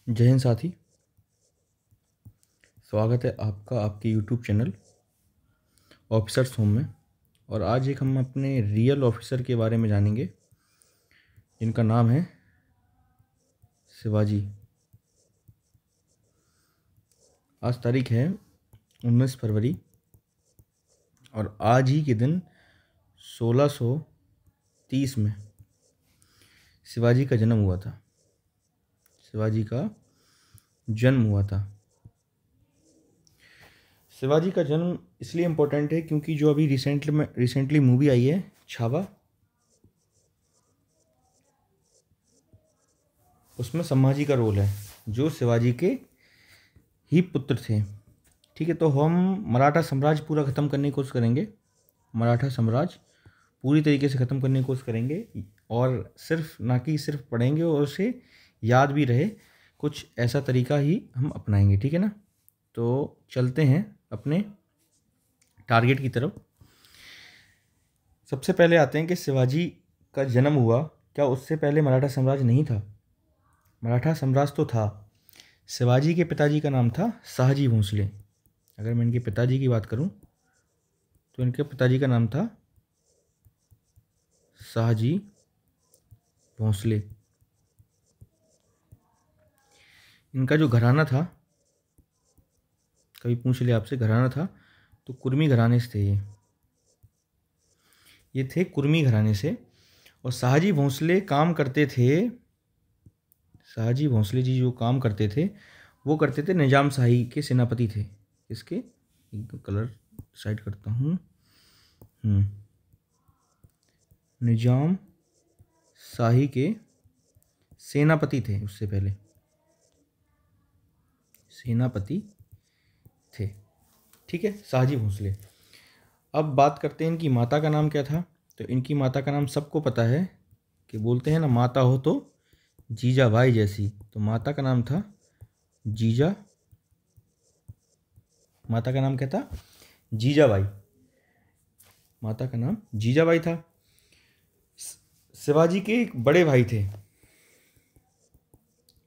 जय हिंद साथी। स्वागत है आपका आपके यूट्यूब चैनल ऑफिसर्स होम में। और आज एक हम अपने रियल ऑफिसर के बारे में जानेंगे जिनका नाम है शिवाजी। आज तारीख है 19 फरवरी और आज ही के दिन 1630 में शिवाजी का जन्म हुआ था। शिवाजी का जन्म हुआ था। शिवाजी का जन्म इसलिए इम्पोर्टेंट है क्योंकि जो अभी रिसेंटली मूवी आई है छावा, उसमें संभाजी का रोल है जो शिवाजी के ही पुत्र थे। ठीक है, तो हम मराठा साम्राज्य पूरा ख़त्म करने की कोशिश करेंगे। मराठा साम्राज्य पूरी तरीके से ख़त्म करने की कोशिश करेंगे और सिर्फ पढ़ेंगे और उसे याद भी रहे, कुछ ऐसा तरीका ही हम अपनाएंगे। ठीक है ना, तो चलते हैं अपने टारगेट की तरफ। सबसे पहले आते हैं कि शिवाजी का जन्म हुआ, क्या उससे पहले मराठा साम्राज्य नहीं था? मराठा साम्राज्य तो था। शिवाजी के पिताजी का नाम था शाहजी भोंसले। अगर मैं इनके पिताजी की बात करूं तो इनके पिताजी का नाम था शाहजी भोंसले। इनका जो घराना था, कभी पूछ लिया आपसे घराना था, तो कुर्मी घराने से थे ये थे कुर्मी घराने से। और शाहजी भोंसले काम करते थे, शाहजी भोंसले जी जो काम करते थे वो करते थे निजाम शाही के सेनापति थे। इसके एक कलर साइड करता हूँ। निजाम शाही के सेनापति थे, उससे पहले सेनापति थे। ठीक है, शाहजी भोंसले। अब बात करते हैं इनकी माता का नाम क्या था। तो इनकी माता का नाम सबको पता है कि बोलते हैं ना, माता हो तो जीजाबाई जैसी। तो माता का नाम था जीजा। माता का नाम क्या था? जीजाबाई। माता का नाम जीजाबाई था। शिवाजी के एक बड़े भाई थे,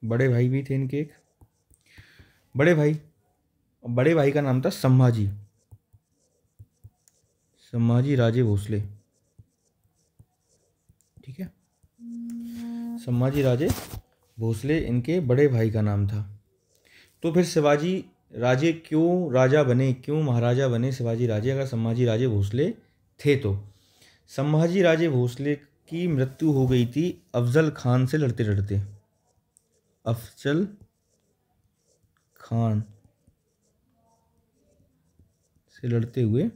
बड़े भाई भी थे इनके एक बड़े भाई का नाम था संभाजी, संभाजी राजे भोसले। ठीक है, संभाजी राजे भोसले इनके बड़े भाई का नाम था। तो फिर शिवाजी राजे क्यों राजा बने, क्यों महाराजा बने शिवाजी राजे, अगर संभाजी राजे भोसले थे तो? संभाजी राजे भोसले की मृत्यु हो गई थी अफजल खान से लड़ते लड़ते। अफजल खान से लड़ते हुए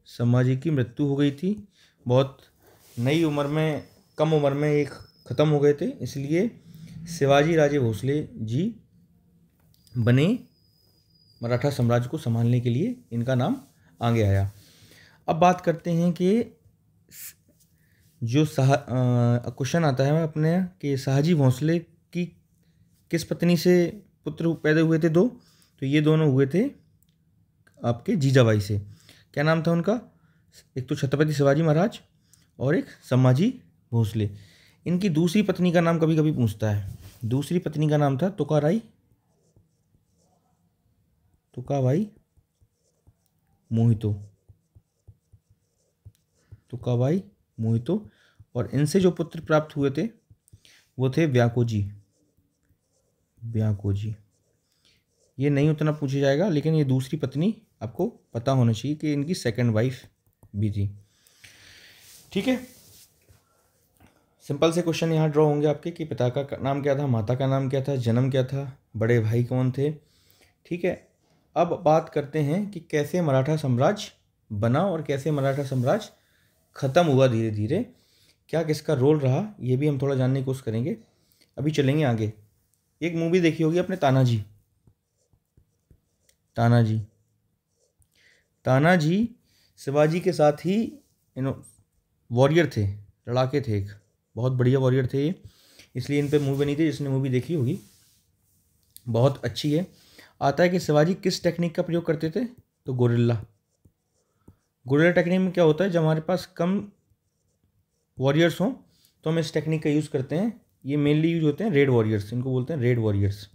संभाजी की मृत्यु हो गई थी। बहुत नई उम्र में, कम उम्र में एक ख़त्म हो गए थे, इसलिए शिवाजी राजे भोसले जी बने मराठा साम्राज्य को संभालने के लिए, इनका नाम आगे आया। अब बात करते हैं कि जो क्वेश्चन आता है अपने कि शाहजी भोंसले की किस पत्नी से पुत्र पैदा हुए थे? दो। तो ये दोनों हुए थे आपके जीजाबाई से। क्या नाम था उनका? एक तो छत्रपति शिवाजी महाराज और एक संभाजी भोसले। इनकी दूसरी पत्नी का नाम कभी कभी पूछता है। दूसरी पत्नी का नाम था तुकाबाई मोहितो। तुकाबाई मोहितो। और इनसे जो पुत्र प्राप्त हुए थे वो थे व्याकोजी। ये नहीं उतना पूछा जाएगा, लेकिन ये दूसरी पत्नी आपको पता होना चाहिए कि इनकी सेकंड वाइफ भी थी। ठीक है, सिंपल से क्वेश्चन यहाँ ड्रॉ होंगे आपके कि पिता का नाम क्या था, माता का नाम क्या था, जन्म क्या था, बड़े भाई कौन थे। ठीक है, अब बात करते हैं कि कैसे मराठा साम्राज्य बना और कैसे मराठा साम्राज्य ख़त्म हुआ धीरे धीरे, क्या किसका रोल रहा, ये भी हम थोड़ा जानने की कोशिश करेंगे। अभी चलेंगे आगे। एक मूवी देखी होगी आपने, तानाजी शिवाजी के साथ ही वॉरियर थे, लड़ाके थे, एक बहुत बढ़िया वॉरियर थे ये, इसलिए इन पे मूवी बनी थी। जिसने मूवी देखी होगी बहुत अच्छी है। आता है कि शिवाजी किस टेक्निक का प्रयोग करते थे? तो गोरिल्ला टेक्निक में क्या होता है, जब हमारे पास कम वॉरियर्स हों तो हम इस टेक्निक का यूज़ करते हैं। ये मेनली यूज होते हैं रेड वॉरियर्स, इनको बोलते हैं रेड वॉरियर्स।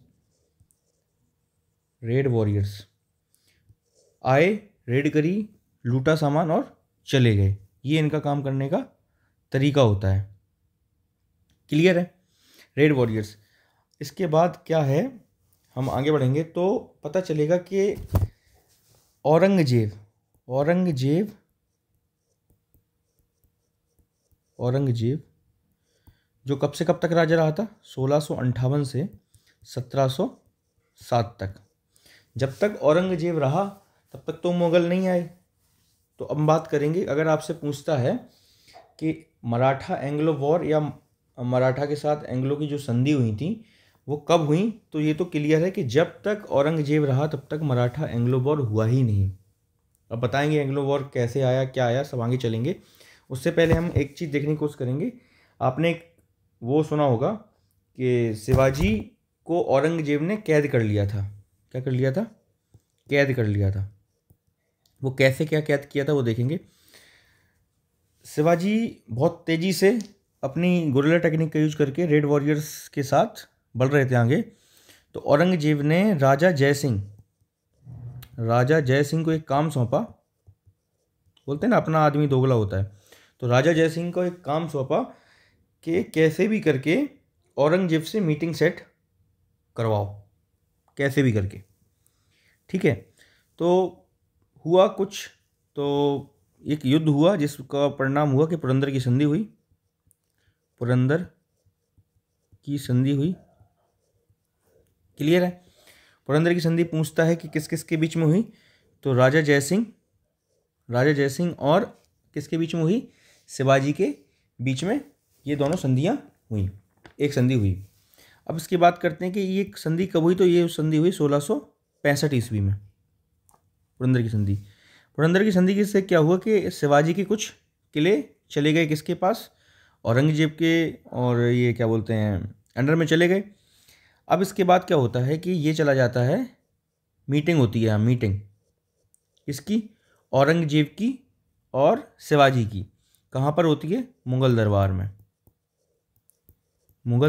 रेड वॉरियर्स आए, रेड करी, लूटा सामान और चले गए। ये इनका काम करने का तरीका होता है। क्लियर है? Red warriors. इसके बाद क्या है, हम आगे बढ़ेंगे तो पता चलेगा कि औरंगजेब जो कब से कब तक राजा रहा था, 1658 से 1707 तक। जब तक औरंगजेब रहा तब तक तो मुगल नहीं आए। तो अब बात करेंगे, अगर आपसे पूछता है कि मराठा एंग्लो वॉर या मराठा के साथ एंग्लो की जो संधि हुई थी वो कब हुई, तो ये तो क्लियर है कि जब तक औरंगजेब रहा तब तक मराठा एंग्लो वॉर हुआ ही नहीं। अब बताएंगे एंग्लो वॉर कैसे आया, क्या आया, सब आगे चलेंगे। उससे पहले हम एक चीज़ देखने की कोशिश करेंगे। आपने एक वो सुना होगा कि शिवाजी को औरंगजेब ने कैद कर लिया था। क्या कर लिया था? कैद कर लिया था। वो कैसे क्या कैद किया था वो देखेंगे। शिवाजी बहुत तेज़ी से अपनी गुरिल्ला टेक्निक का यूज करके रेड वॉरियर्स के साथ बढ़ रहे थे आगे। तो औरंगजेब ने राजा जय सिंह को एक काम सौंपा। बोलते हैं ना अपना आदमी दोगला होता है। तो राजा जय सिंह को एक काम सौंपा कि कैसे भी करके औरंगजेब से मीटिंग सेट करवाओ, कैसे भी करके। ठीक है, तो हुआ कुछ, तो एक युद्ध हुआ जिसका परिणाम हुआ कि पुरंदर की संधि हुई। क्लियर है? पुरंदर की संधि पूछता है कि किस किस के बीच में हुई, तो राजा जय सिंह और किसके बीच में हुई? शिवाजी के बीच में ये दोनों संधियाँ हुई, एक संधि हुई। अब इसकी बात करते हैं कि ये संधि कब हुई, तो ये संधि हुई 1665 ईस्वी में, पुरंदर की संधि से क्या हुआ कि शिवाजी के कुछ किले चले गए किसके पास? औरंगजेब के, और ये क्या बोलते हैं अंडर में चले गए। अब इसके बाद क्या होता है कि ये चला जाता है, मीटिंग होती है, मीटिंग इसकी औरंगजेब की और शिवाजी की। कहाँ पर होती है? मुगल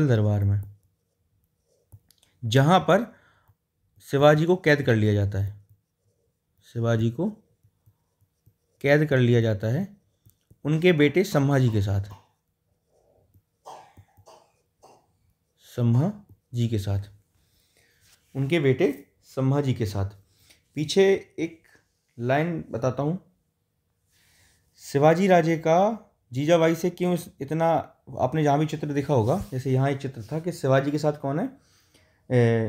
दरबार में, जहाँ पर शिवाजी को कैद कर लिया जाता है उनके बेटे संभाजी के साथ। पीछे एक लाइन बताता हूँ। शिवाजी राजे का जीजाबाई से क्यों इतना, आपने जहाँ भी चित्र देखा होगा, जैसे यहाँ एक चित्र था कि शिवाजी के साथ कौन है?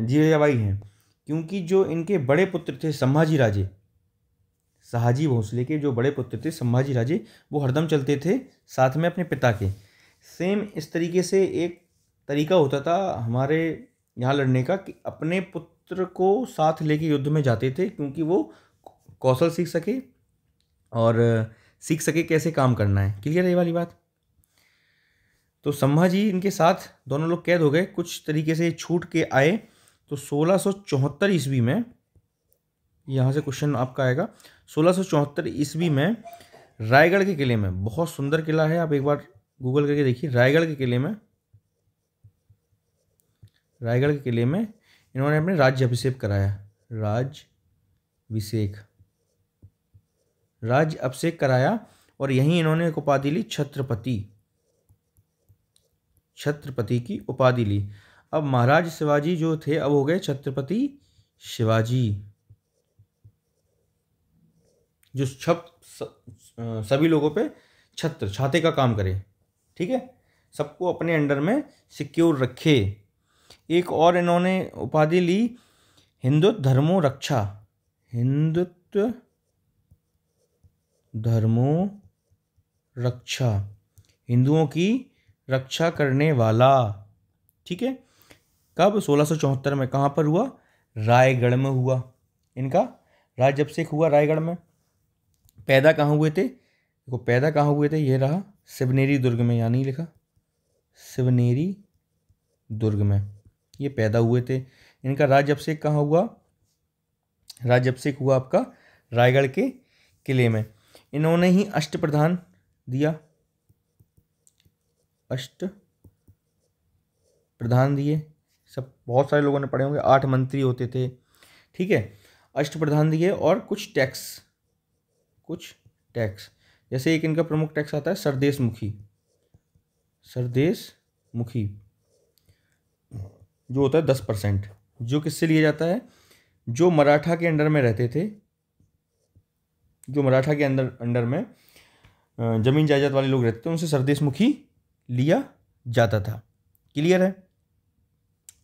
जीजाबाई हैं। क्योंकि जो इनके बड़े पुत्र थे संभाजी राजे, शाहजी भोसले के जो बड़े पुत्र थे संभाजी राजे, वो हरदम चलते थे साथ में अपने पिता के। सेम इस तरीके से एक तरीका होता था हमारे यहाँ लड़ने का कि अपने पुत्र को साथ लेके युद्ध में जाते थे, क्योंकि वो कौशल सीख सके और सीख सके कैसे काम करना है। क्लियर है ये वाली बात? तो संभाजी इनके साथ दोनों लोग कैद हो गए, कुछ तरीके से छूट के आए। तो 1674 ईस्वी में, यहाँ से क्वेश्चन आपका आएगा, 1674 ईस्वी में रायगढ़ के किले में, बहुत सुंदर किला है, आप एक बार गूगल करके देखिए। रायगढ़ के किले में इन्होंने अपने राज्याभिषेक कराया और यहीं इन्होंने एक उपाधि ली, छत्रपति की उपाधि ली। अब महाराज शिवाजी जो थे अब हो गए छत्रपति शिवाजी, जो सभी लोगों पे छाते का काम करे। ठीक है, सबको अपने अंडर में सिक्योर रखे। एक और इन्होंने उपाधि ली, हिंदुत्व धर्मो रक्षा, हिंदुओं की रक्षा करने वाला। ठीक है, कब? 1674 में। कहाँ पर हुआ? रायगढ़ में हुआ। इनका राज्याभिषेक हुआ रायगढ़ में। पैदा कहाँ हुए थे? देखो पैदा कहाँ हुए थे, ये रहा शिवनेरी दुर्ग में, यहाँ नहीं लिखा, शिवनेरी दुर्ग में ये पैदा हुए थे। इनका राज्याभिषेक कहाँ हुआ? राज्याभिषेक हुआ आपका रायगढ़ के किले में। इन्होंने ही अष्टप्रधान दिए, सब बहुत सारे लोगों ने पढ़े होंगे। 8 मंत्री होते थे। ठीक है, अष्टप्रधान दिए और कुछ टैक्स, जैसे एक इनका प्रमुख टैक्स आता है सरदेशमुखी, जो होता है 10%, जो किससे लिया जाता है, जो मराठा के अंडर में रहते थे, जो मराठा के अंडर में जमीन जायदाद वाले लोग रहते थे, उनसे सरदेशमुखी लिया जाता था। क्लियर है।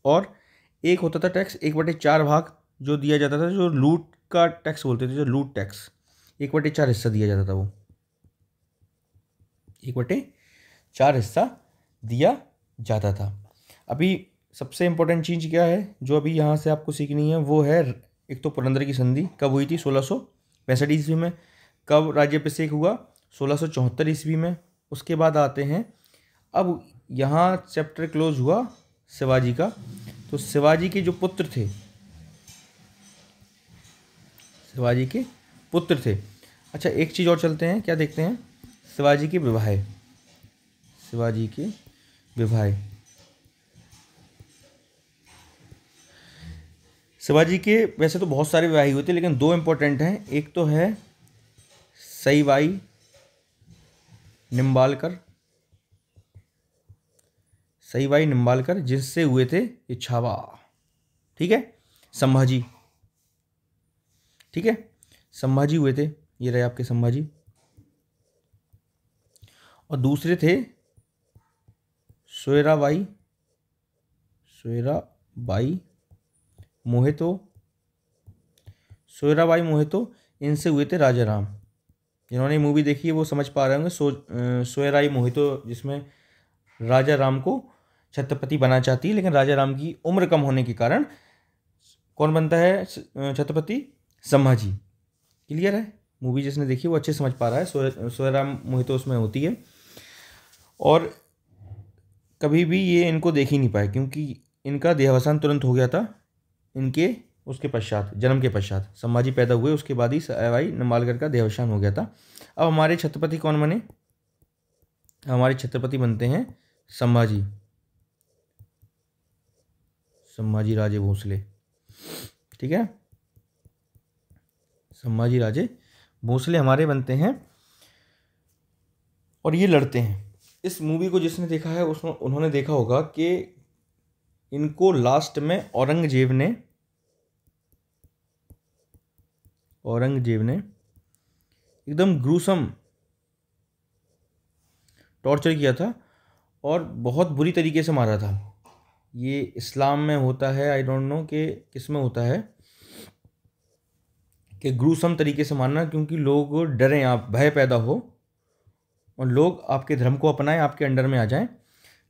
और एक होता था टैक्स 1/4 भाग जो दिया जाता था, जो लूट का टैक्स बोलते थे, जो लूट टैक्स 1/4 हिस्सा दिया जाता था, वो 1/4 हिस्सा दिया जाता था। अभी सबसे इम्पोर्टेंट चीज़ क्या है जो अभी यहाँ से आपको सीखनी है, वो है एक तो पुरंदर की संधि कब हुई थी, 1665 ईस्वी में। कब राज्याभिषेक हुआ, 1674 ईस्वी में। उसके बाद आते हैं, अब यहाँ चैप्टर क्लोज हुआ शिवाजी का। तो शिवाजी के जो पुत्र थे, अच्छा एक चीज़ और चलते हैं, क्या देखते हैं, शिवाजी के विवाह। शिवाजी के वैसे तो बहुत सारे विवाह हुए थे, लेकिन 2 इम्पोर्टेंट हैं। एक तो है सईबाई निम्बालकर, जिससे हुए थे ये छावा, ठीक है, संभाजी, ठीक है, संभाजी हुए थे, ये रहे आपके संभाजी। और दूसरे थे सोयराबाई मोहितो, इनसे हुए थे राजा राम। जिन्होंने मूवी देखी है वो समझ पा रहे होंगे, सोयराई मोहितो, जिसमें राजा राम को छत्रपति बनाना चाहती है, लेकिन राजा राम की उम्र कम होने के कारण कौन बनता है छत्रपति, संभाजी। क्लियर है, मूवी जिसने देखी वो अच्छे समझ पा रहा है, सोयराम मोहितो उसमें होती है। और कभी भी ये इनको देख ही नहीं पाए, क्योंकि इनका देहावसान तुरंत हो गया था, इनके उसके पश्चात, जन्म के पश्चात संभाजी पैदा हुए, उसके बाद ही सवाई निम्बालकर का देहावसान हो गया था। अब हमारे छत्रपति कौन बने, हमारे छत्रपति बनते हैं संभाजी राजे भोसले, ठीक है, संभाजी राजे भोसले हमारे बनते हैं। और ये लड़ते हैं। इस मूवी को जिसने देखा है उन्होंने देखा होगा कि इनको लास्ट में औरंगजेब ने एकदम ग्रूसम टॉर्चर किया था और बहुत बुरी तरीके से मारा था। ये इस्लाम में होता है, आई डोंट नो कि किस में होता है, कि ग्रूसम तरीके से मारना, क्योंकि लोग डरें, आप भय पैदा हो और लोग आपके धर्म को अपनाएं, आपके अंडर में आ जाएं।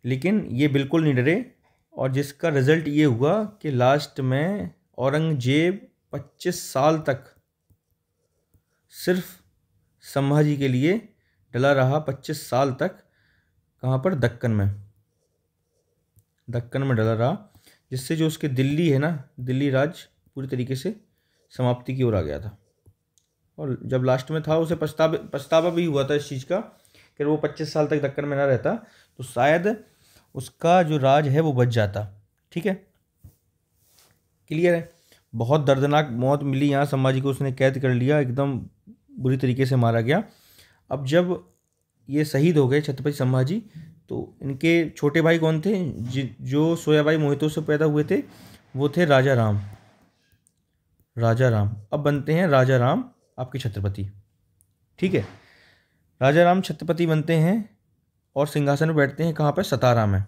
लेकिन ये बिल्कुल नहीं डरे, और जिसका रिज़ल्ट ये हुआ कि लास्ट में औरंगजेब 25 साल तक सिर्फ संभाजी के लिए डला रहा, 25 साल तक। कहाँ पर, दक्कन में डला रहा, जिससे जो उसके दिल्ली है ना, दिल्ली राज पूरी तरीके से समाप्ति की ओर आ गया था। और जब लास्ट में था उसे पछतावा भी हुआ था इस चीज़ का कि वो 25 साल तक दक्कन में ना रहता तो शायद उसका जो राज है वो बच जाता। ठीक है, क्लियर है। बहुत दर्दनाक मौत मिली यहाँ संभाजी को, उसने कैद कर लिया, एकदम बुरी तरीके से मारा गया। अब जब ये शहीद हो गए छत्रपति संभाजी, तो इनके छोटे भाई कौन थे, जो सोयाबाई मोहितो से पैदा हुए थे, वो थे राजा राम। अब बनते हैं राजा राम आपके छत्रपति। ठीक है, राजा राम छत्रपति बनते हैं और सिंहासन पर बैठते हैं। कहाँ पर, सतारा में।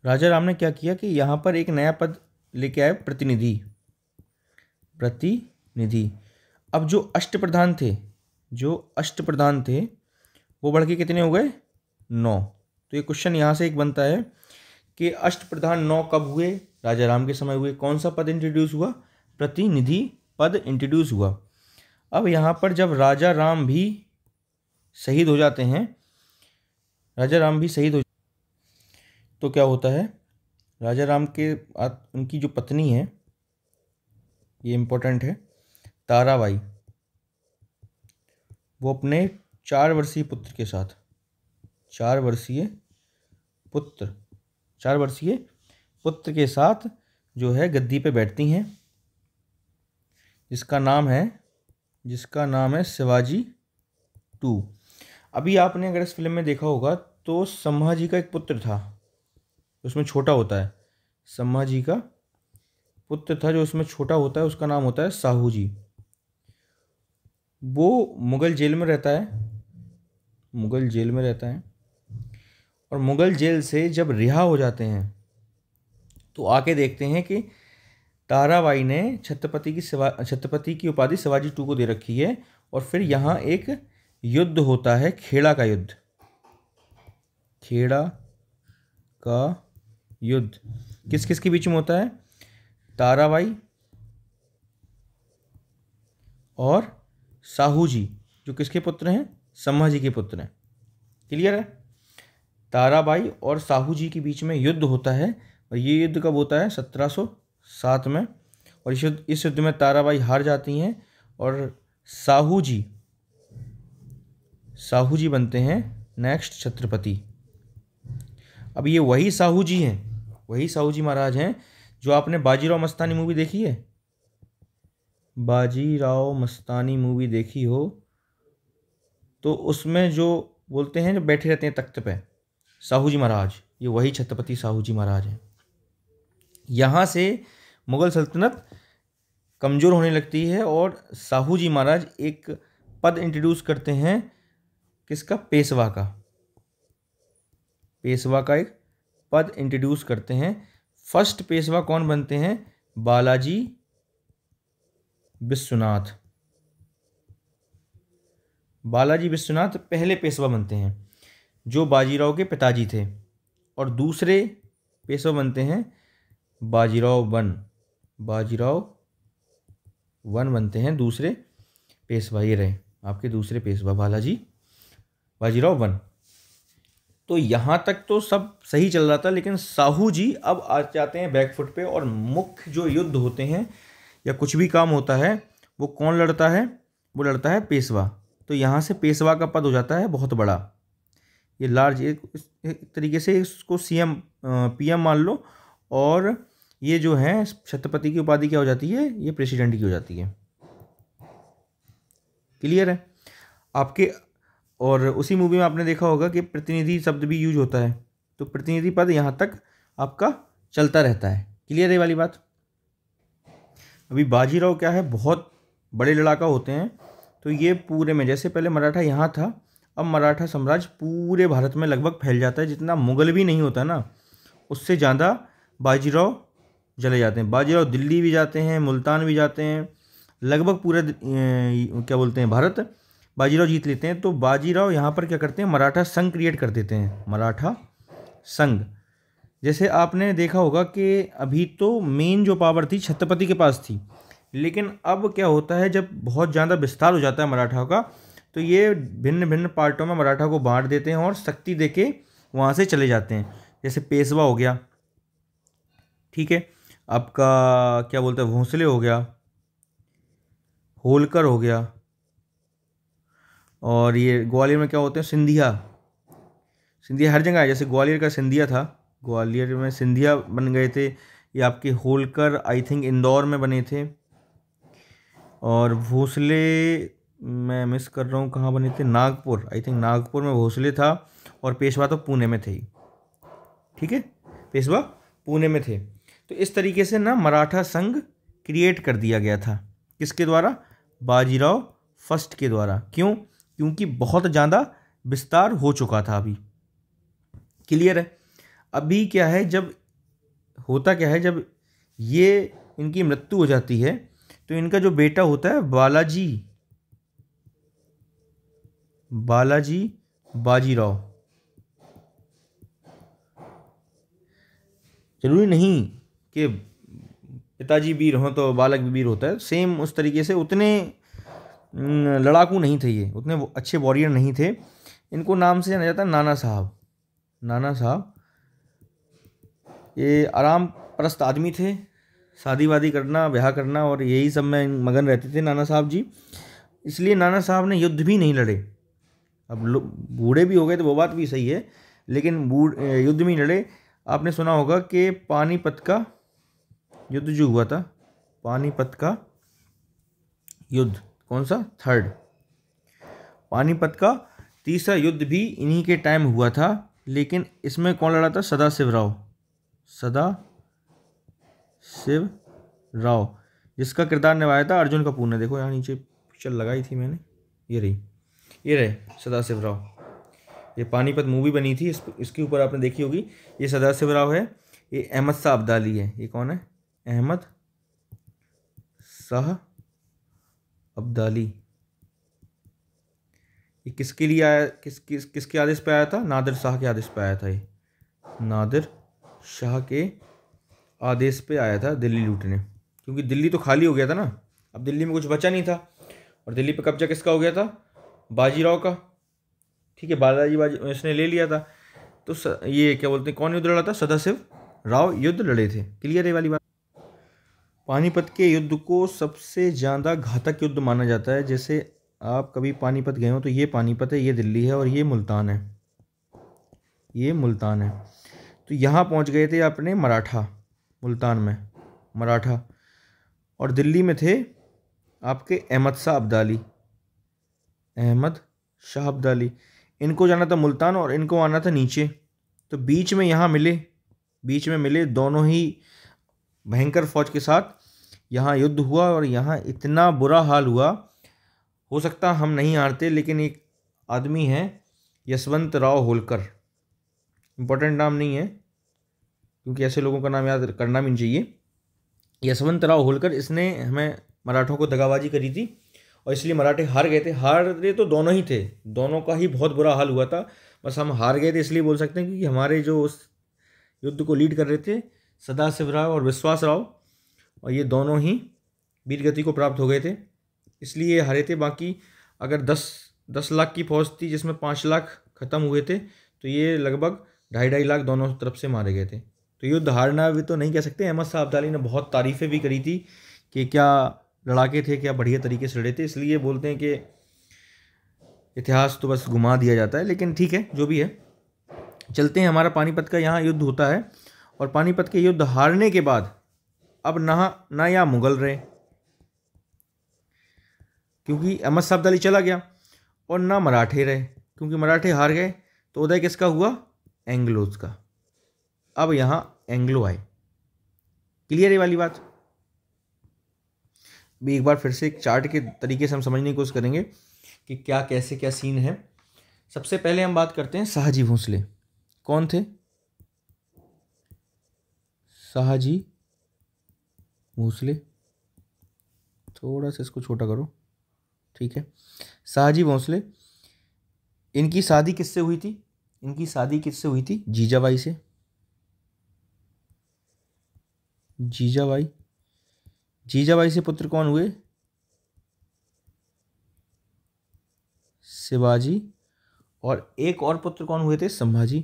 राजा राम ने क्या किया कि यहाँ पर एक नया पद लेके आए, प्रतिनिधि। अब जो अष्टप्रधान थे वो बढ़ के कितने हो गए, 9। तो ये क्वेश्चन यहाँ से एक बनता है कि अष्टप्रधान 9 कब हुए, राजा राम के समय हुए। कौन सा पद इंट्रोड्यूस हुआ, प्रतिनिधि पद इंट्रोड्यूस हुआ। अब यहाँ पर जब राजा राम भी शहीद हो जाते हैं, तो क्या होता है, राजा राम के उनकी जो पत्नी है, ये इम्पोर्टेंट है, ताराबाई, वो अपने 4 वर्षीय पुत्र के साथ, 4 वर्षीय पुत्र के साथ जो है गद्दी पे बैठती हैं, जिसका नाम है शिवाजी 2। अभी आपने अगर इस फिल्म में देखा होगा तो संभाजी का एक पुत्र था, उसमें छोटा होता है। संभाजी का पुत्र था जो उसमें छोटा होता है, उसका नाम होता है साहू जी। वो मुगल जेल में रहता है, और मुगल जेल से जब रिहा हो जाते हैं तो आके देखते हैं कि ताराबाई ने छत्रपति की उपाधि शिवाजी 2 को दे रखी है। और फिर यहाँ एक युद्ध होता है, खेड़ा का युद्ध किस किस के बीच में होता है? ताराबाई और साहू जी, जो किसके पुत्र हैं? संभाजी के पुत्र हैं। क्लियर है? ताराबाई और साहू जी के बीच में युद्ध होता है, और ये युद्ध कब होता है? 1707 में। और इस युद्ध में ताराबाई हार जाती हैं और साहू जी बनते हैं नेक्स्ट छत्रपति। अब ये वही साहू जी महाराज हैं जो आपने बाजीराव मस्तानी मूवी देखी है। बाजीराव मस्तानी मूवी देखी हो तो उसमें जो बोलते हैं, जो बैठे रहते हैं तख्त पे, साहू जी महाराज, ये वही छत्रपति साहू जी महाराज हैं। यहाँ से मुगल सल्तनत कमज़ोर होने लगती है और साहू जी महाराज एक पद इंट्रोड्यूस करते हैं, किसका? पेशवा का एक पद इंट्रोड्यूस करते हैं। फर्स्ट पेशवा कौन बनते हैं? बालाजी विश्वनाथ पहले पेशवा बनते हैं, जो बाजीराव के पिताजी थे। और दूसरे पेशवा बनते हैं बाजीराव वन बनते हैं दूसरे पेशवा। ये रहे आपके दूसरे पेशवा, बाजीराव वन। तो यहाँ तक तो सब सही चल रहा था, लेकिन साहू जी अब आ जाते हैं बैकफुट पे, और मुख्य जो युद्ध होते हैं या कुछ भी काम होता है वो कौन लड़ता है? वो लड़ता है पेशवा। तो यहाँ से पेशवा का पद हो जाता है बहुत बड़ा, ये लार्ज, एक तरीके से इसको PM मान लो, और ये जो है छत्रपति की उपाधि क्या हो जाती है? ये प्रेसिडेंट की हो जाती है। क्लियर है आपके? और उसी मूवी में आपने देखा होगा कि प्रतिनिधि शब्द भी यूज होता है, तो प्रतिनिधि पद यहाँ तक आपका चलता रहता है। क्लियर है ये वाली बात? अभी बाजीराव क्या है, बहुत बड़े लड़ाका होते हैं। तो ये पूरे में, जैसे पहले मराठा यहाँ था, अब मराठा साम्राज्य पूरे भारत में लगभग फैल जाता है। जितना मुगल भी नहीं होता ना, उससे ज़्यादा बाजीराव चले जाते हैं। बाजीराव दिल्ली भी जाते हैं, मुल्तान भी जाते हैं, लगभग पूरे क्या बोलते हैं, भारत बाजीराव जीत लेते हैं। तो बाजीराव यहाँ पर क्या करते हैं? मराठा संघ क्रिएट कर देते हैं, मराठा संघ। जैसे आपने देखा होगा कि अभी तो मेन जो पावर थी छत्रपति के पास थी, लेकिन अब क्या होता है, जब बहुत ज़्यादा विस्तार हो जाता है मराठा का, तो ये भिन्न भिन्न पार्टों में मराठा को बांट देते हैं और शक्ति देके वहाँ से चले जाते हैं। जैसे पेशवा हो गया, ठीक है, आपका क्या बोलते हैं, भोंसले हो गया, होलकर हो गया, और ये ग्वालियर में क्या होते हैं, सिंधिया हर जगह है। जैसे ग्वालियर का सिंधिया था, ग्वालियर में सिंधिया बन गए थे। ये आपके होलकर आई थिंक इंदौर में बने थे, और भोसले मैं मिस कर रहा हूँ कहाँ बने थे, नागपुर, आई थिंक नागपुर में भोसले था, और पेशवा तो पुणे में थे ही। ठीक है, पेशवा पुणे में थे। तो इस तरीके से ना मराठा संघ क्रिएट कर दिया गया था, किसके द्वारा? बाजीराव फर्स्ट के द्वारा। क्यों? क्योंकि बहुत ज़्यादा विस्तार हो चुका था अभी। क्लियर है? अभी क्या है, जब होता क्या है, जब ये इनकी मृत्यु हो जाती है तो इनका जो बेटा होता है बालाजी बाजीराव, जरूरी नहीं कि पिताजी वीर हों तो बालक भी वीर होता है, सेम उस तरीके से उतने लड़ाकू नहीं थे ये, उतने अच्छे वॉरियर नहीं थे। इनको नाम से जाना जाता है नाना साहब। ये आराम परस्त आदमी थे, शादी वादी करना, ब्याह करना और यही सब में मगन रहते थे नाना साहब जी। इसलिए नाना साहब ने युद्ध भी नहीं लड़े। अब बूढ़े भी हो गए तो वो बात भी सही है, लेकिन युद्ध भी नहीं लड़े। आपने सुना होगा कि पानीपत का युद्ध जो हुआ था, पानीपत का युद्ध कौन सा, थर्ड, पानीपत का तीसरा युद्ध भी इन्हीं के टाइम हुआ था, लेकिन इसमें कौन लड़ा था, सदाशिव राव, सदाशिव राव, जिसका किरदार निभाया था अर्जुन कपूर ने। देखो यहाँ नीचे पिक्चर लगाई थी मैंने, ये रही, ये रहे सदाशिव राव। ये पानीपत मूवी बनी थी, इसके ऊपर आपने देखी होगी। ये सदाशिव राव है, ये अहमद शाह अब्दाली है। ये कौन है, अहमद शाह अब्दाली। ये किसके लिए आया, किसके आदेश पे आया था, नादिर शाह के आदेश पे आया था। ये नादिर शाह के आदेश पे आया था दिल्ली लूटने, क्योंकि दिल्ली तो खाली हो गया था ना, अब दिल्ली में कुछ बचा नहीं था, और दिल्ली पे कब्जा किसका हो गया था, बाजीराव का, ठीक है, बाजी इसने ले लिया था। तो ये क्या बोलते हैं, कौन युद्ध लड़ा था, सदाशिव राव युद्ध लड़े थे। क्लियर है वाली बात। पानीपत के युद्ध को सबसे ज़्यादा घातक युद्ध माना जाता है। जैसे आप कभी पानीपत गए हो तो ये पानीपत है, ये दिल्ली है, और ये मुल्तान है, ये मुल्तान है। तो यहाँ पहुँच गए थे अपने मराठा, मुल्तान में मराठा, और दिल्ली में थे आपके अहमद शाह अब्दाली, अहमद शाह अब्दाली। इनको जाना था मुल्तान और इनको आना था नीचे। तो बीच में यहाँ मिले, बीच में मिले दोनों ही भयंकर फौज के साथ यहाँ युद्ध हुआ, और यहाँ इतना बुरा हाल हुआ, हो सकता हम नहीं हारते, लेकिन एक आदमी है यशवंत राव होलकर, इम्पोर्टेंट नाम नहीं है क्योंकि ऐसे लोगों का नाम याद करना भी नहीं चाहिए। यशवंत राव होलकर, इसने हमें मराठों को दगाबाजी करी थी, और इसलिए मराठे हार गए थे। हार रहे तो दोनों ही थे, दोनों का ही बहुत बुरा हाल हुआ था, बस हम हार गए थे इसलिए बोल सकते हैं, क्योंकि हमारे जो उस युद्ध को लीड कर रहे थे सदाशिव राव और विश्वास राव, और ये दोनों ही वीरगति को प्राप्त हो गए थे, इसलिए ये हारे थे। बाकी अगर 10 लाख की फौज थी जिसमें 5 लाख ख़त्म हुए थे, तो ये लगभग 2.5 लाख दोनों तरफ से मारे गए थे। तो युद्ध हारना भी तो नहीं कह सकते। अहमद शाह अब्दाली ने बहुत तारीफ़ें भी करी थी कि क्या लड़ाके थे, क्या बढ़िया तरीके से लड़े थे, इसलिए बोलते हैं कि इतिहास तो बस घुमा दिया जाता है। लेकिन ठीक है, जो भी है, चलते हैं। हमारा पानीपत का यहाँ युद्ध होता है, और पानीपत के युद्ध हारने के बाद अब ना यहाँ मुगल रहे, क्योंकि अहमद शाह अब्दाली चला गया, और ना मराठे रहे, क्योंकि मराठे हार गए। तो उदय किसका हुआ, एंग्लोज का। अब यहाँ एंग्लो आए। क्लियर है वाली बात। भी एक बार फिर से एक चार्ट के तरीके से हम समझने की कोशिश करेंगे कि क्या कैसे क्या सीन है। सबसे पहले हम बात करते हैं शाहजी भोसले। कौन थे, शाहजी भोसले। थोड़ा सा इसको छोटा करो, ठीक है। शाहजी भोसले, इनकी शादी किससे हुई थी, इनकी शादी किससे हुई थी, जीजाबाई से। जीजाबाई से पुत्र कौन हुए, शिवाजी, और एक और पुत्र कौन हुए थे, संभाजी।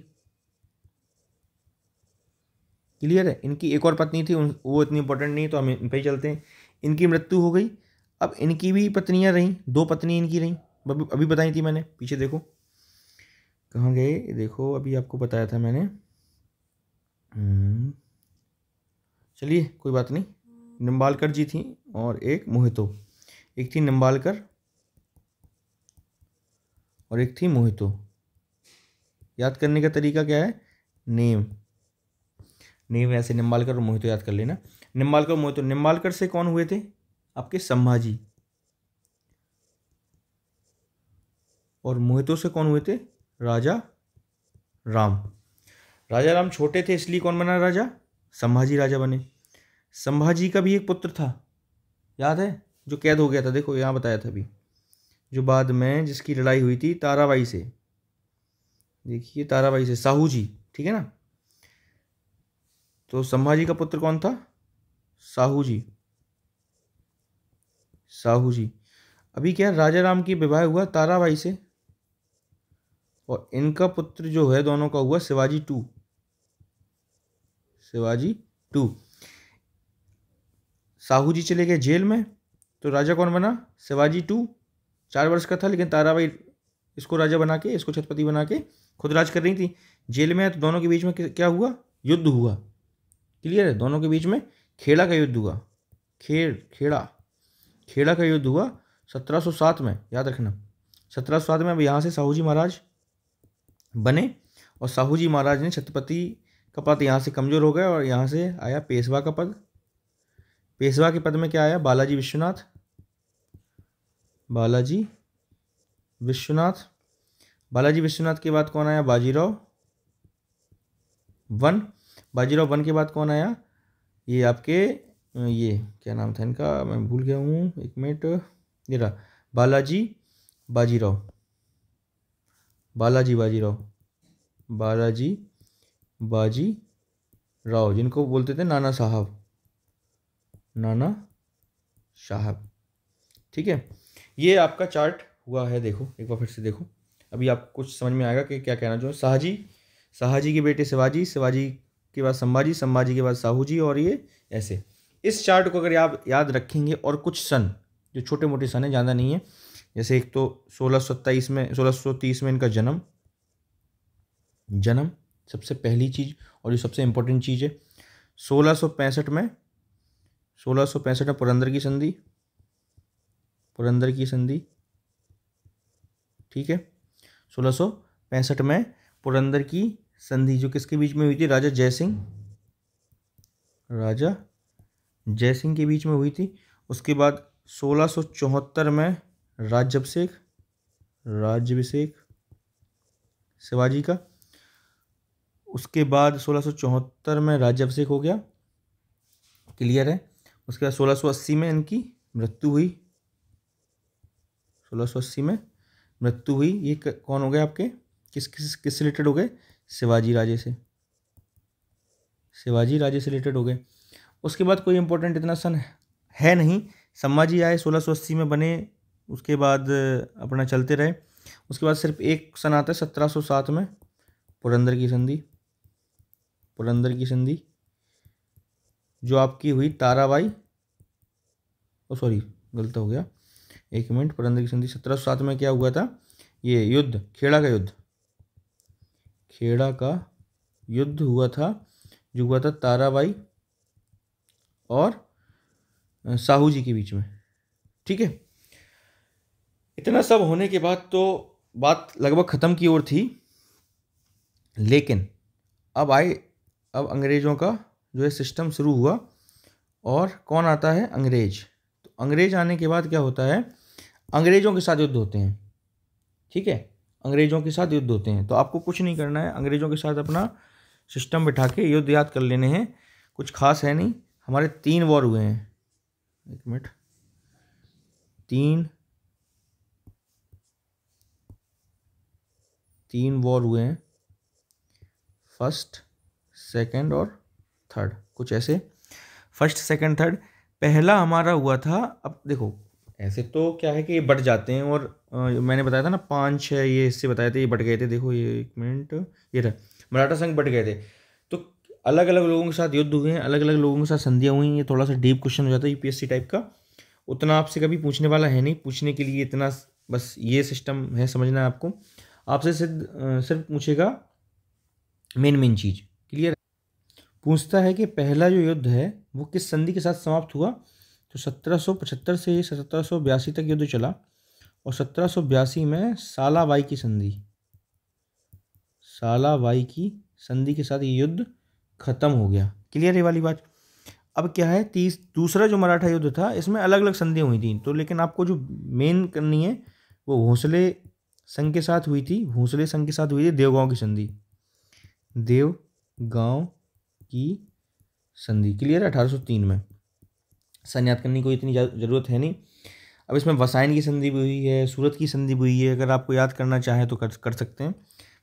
क्लियर है। इनकी एक और पत्नी थी, वो इतनी इंपॉर्टेंट नहीं, तो हम इन पर ही चलते हैं। इनकी मृत्यु हो गई। अब इनकी भी पत्नियां रहीं, 2 पत्नी इनकी रहीं, अभी बताई थी मैंने, पीछे देखो कहाँ गए, देखो अभी आपको बताया था मैंने। चलिए कोई बात नहीं। निम्बालकर जी थी, और एक मोहितो, एक थी निम्बालकर और एक थी मोहितो। याद करने का तरीका क्या है, नेम ऐसे निम्बालकर और मोहितो याद कर लेना। निम्बालकर और मोहितो, निम्बालकर से कौन हुए थे, आपके संभाजी, और मोहितो से कौन हुए थे, राजा राम। राजा राम छोटे थे, इसलिए कौन बना राजा, संभाजी राजा बने। संभाजी का भी एक पुत्र था, याद है, जो कैद हो गया था, देखो यहाँ बताया था अभी, जो बाद में जिसकी लड़ाई हुई थी ताराबाई से, देखिए ताराबाई से, साहू जी, ठीक है ना। तो संभाजी का पुत्र कौन था, साहू जी। अभी क्या, राजा राम की विवाह हुआ ताराबाई से, और इनका पुत्र जो है दोनों का हुआ शिवाजी टू। साहू जी चले गए जेल में, तो राजा कौन बना, शिवाजी 2, 4 वर्ष का था, लेकिन ताराबाई इसको राजा बना के, इसको छत्रपति बना के खुद राज कर रही थी। जेल में है, तो दोनों के बीच में क्या हुआ, युद्ध हुआ। क्लियर है, दोनों के बीच में खेड़ा का युद्ध हुआ। खेड़ा का युद्ध हुआ 1707 में, याद रखना 1707 में। अब यहाँ से साहू जी महाराज बने और साहू जी महाराज ने छत्रपति का पद यहाँ से कमज़ोर हो गया और यहाँ से आया पेशवा का पद। पेशवा के पद में क्या आया? बालाजी विश्वनाथ। बालाजी विश्वनाथ के बाद कौन आया? बाजीराव वन। बाजीराव वन के बाद कौन आया? ये आपके, ये क्या नाम था इनका, मैं भूल गया हूँ, एक मिनट, ये रहा बालाजी बाजीराव, जिनको बोलते थे नाना साहब। ठीक है, ये आपका चार्ट हुआ है। देखो एक बार फिर से देखो, अभी आपको कुछ समझ में आएगा कि क्या कहना चाहूँ। शाहजी के बेटे शिवाजी के बाद संभाजी के बाद साहू जी, और ये ऐसे। इस चार्ट को अगर आप याद रखेंगे और कुछ सन जो छोटे मोटे सन है, ज़्यादा नहीं है, जैसे एक तो 1630 में इनका जन्म सबसे पहली चीज़ और ये सबसे इम्पोर्टेंट चीज़ है। 1665 में पुरंदर की संधि, ठीक है। 1665 में पुरंदर की संधि जो किसके बीच में हुई थी? राजा जयसिंह के बीच में हुई थी। उसके बाद 1674 में राज्याभिषेक शिवाजी का। उसके बाद 1674 में राज्याभिषेक हो गया, क्लियर है। उसके बाद 1680 में इनकी मृत्यु हुई। 1680 में मृत्यु हुई। ये कौन हो गए आपके, किस रिलेटेड हो गए? शिवाजी राजे से रिलेटेड हो गए। उसके बाद कोई इंपॉर्टेंट इतना सन है नहीं। संभाजी आए 1680 में बने, उसके बाद अपना चलते रहे। उसके बाद सिर्फ एक सन आता है 1707 में, पुरंदर की संधि जो आपकी हुई ताराबाई, सॉरी गलत हो गया, एक मिनट। पुरंदर की संधि 1707 में क्या हुआ था? ये युद्ध, खेड़ा का युद्ध हुआ था, जो हुआ था ताराबाई और साहू जी के बीच में, ठीक है। इतना सब होने के बाद तो बात लगभग ख़त्म की ओर थी, लेकिन अब अंग्रेज़ों का जो है सिस्टम शुरू हुआ। और कौन आता है? अंग्रेज। तो अंग्रेज आने के बाद क्या होता है? अंग्रेज़ों के साथ युद्ध होते हैं, ठीक है। अंग्रेज़ों के साथ युद्ध होते हैं, तो आपको कुछ नहीं करना है, अंग्रेज़ों के साथ अपना सिस्टम बिठा के युद्ध याद कर लेने हैं, कुछ खास है नहीं। हमारे 3 वॉर हुए हैं, एक मिनट, 3 वॉर हुए हैं, फर्स्ट, सेकंड और थर्ड, कुछ ऐसे। First, second, third. पहला हमारा हुआ था, अब देखो ऐसे तो क्या है कि ये बढ़ जाते हैं, और मैंने बताया था ना 5-6 ये हिस्से बताए थे, ये बढ़ गए थे। देखो ये एक मिनट, ये रहा मराठा संघ बढ़ गए थे। तो अलग अलग लोगों के साथ युद्ध हुए हैं, अलग अलग लोगों के साथ संधियाँ हुई हैं। ये थोड़ा सा डीप क्वेश्चन हो जाता है यूपीएससी टाइप का, उतना आपसे कभी पूछने वाला है नहीं। पूछने के लिए इतना बस ये सिस्टम है, समझना है आपको। आपसे सिर्फ पूछेगा मेन चीज़, क्लियर। पूछता है कि पहला जो युद्ध है वो किस संधि के साथ समाप्त हुआ? तो 1775 से 1782 तक युद्ध चला, और 1782 में सालाबाई की संधि के साथ ये युद्ध खत्म हो गया, क्लियर है वाली बात। अब क्या है, दूसरा जो मराठा युद्ध था, इसमें अलग अलग संधियाँ हुई थी, तो लेकिन आपको जो मेन करनी है वो भोसले संघ के साथ हुई थी। देवगांव की संधि, क्लियर है, 1803 में। सन याद करने की कोई इतनी ज़रूरत है नहीं। अब इसमें वसाइन की संधि भी हुई है, सूरत की संधि भी हुई है, अगर आपको याद करना चाहें तो कर सकते हैं,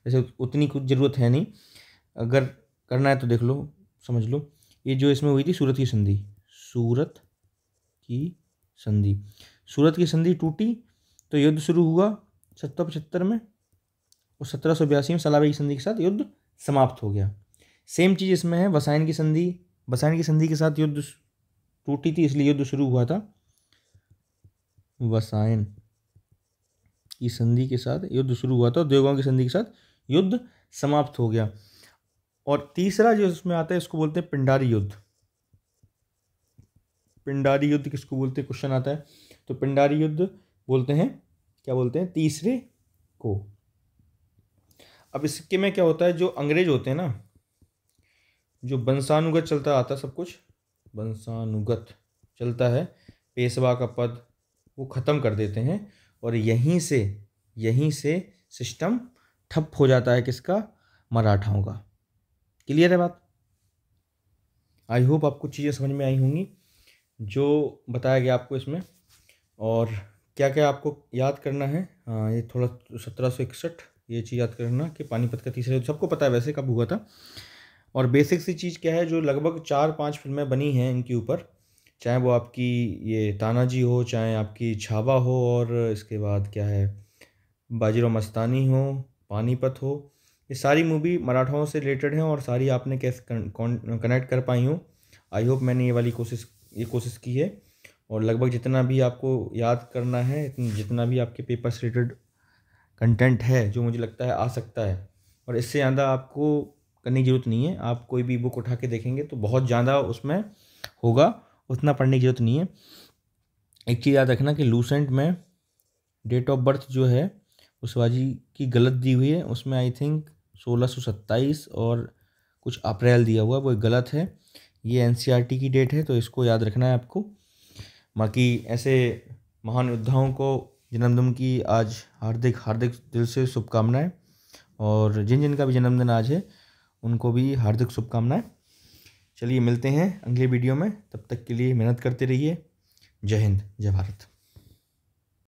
वैसे उतनी कुछ ज़रूरत है नहीं। अगर करना है तो देख लो, समझ लो। ये जो इसमें हुई थी सूरत की संधि टूटी तो युद्ध शुरू हुआ 1775 में, और 1782 में सालाबाई की संधि के साथ युद्ध समाप्त हो गया। सेम चीज़ इसमें है, वसाइन की संधि के साथ युद्ध टूटी थी, इसलिए युद्ध शुरू हुआ था। वसाइन की संधि के साथ युद्ध शुरू हुआ था, देवगांव की संधि के साथ युद्ध समाप्त हो गया। और तीसरा जो इसमें आता है इसको बोलते हैं पिंडारी युद्ध। पिंडारी युद्ध किसको बोलते हैं, क्वेश्चन आता है। तो पिंडारी युद्ध बोलते हैं, क्या बोलते हैं, तीसरे को। अब इसके में क्या होता है, जो अंग्रेज होते हैं ना, जो वंशानुगत चलता आता सब कुछ, वंशानुगत चलता है, पेशवा का पद वो ख़त्म कर देते हैं और यहीं से सिस्टम ठप हो जाता है किसका, मराठाओं का। क्लियर है बात। आई होप आपको चीज़ें समझ में आई होंगी जो बताया गया आपको इसमें। और क्या क्या आपको याद करना है, हाँ ये थोड़ा 1761 ये चीज़ याद करना कि पानीपत का तीसरा युद्ध सबको पता है वैसे कब हुआ था। और बेसिक सी चीज़ क्या है, जो लगभग 4-5 फिल्में बनी हैं इनके ऊपर, चाहे वो आपकी ये तानाजी हो, चाहे आपकी छावा हो, और इसके बाद क्या है बाजीराव मस्तानी हो, पानीपत हो, ये सारी मूवी मराठाओं से रिलेटेड हैं और सारी आपने कैसे कनेक्ट कर पाई हो। आई होप मैंने ये कोशिश की है। और लगभग जितना भी आपको याद करना है, जितना भी आपके पेपर से रिलेटेड कंटेंट है जो मुझे लगता है आ सकता है, और इससे ज़्यादा आपको करने की ज़रूरत नहीं है। आप कोई भी बुक उठा के देखेंगे तो बहुत ज़्यादा उसमें होगा, उतना पढ़ने की ज़रूरत नहीं है। एक चीज़ याद रखना कि लूसेंट में डेट ऑफ बर्थ जो है वो शिवाजी की गलत दी हुई है, उसमें आई थिंक 1627 और कुछ अप्रैल दिया हुआ, वो गलत है। ये एनसीईआरटी की डेट है, तो इसको याद रखना है आपको। बाकी ऐसे महान योद्धाओं को जन्मदिन की आज हार्दिक हार्दिक दिल से शुभकामनाएं, और जिन जिन का भी जन्मदिन आज है उनको भी हार्दिक शुभकामनाएं। चलिए मिलते हैं अगले वीडियो में, तब तक के लिए मेहनत करते रहिए। जय हिंद, जय भारत।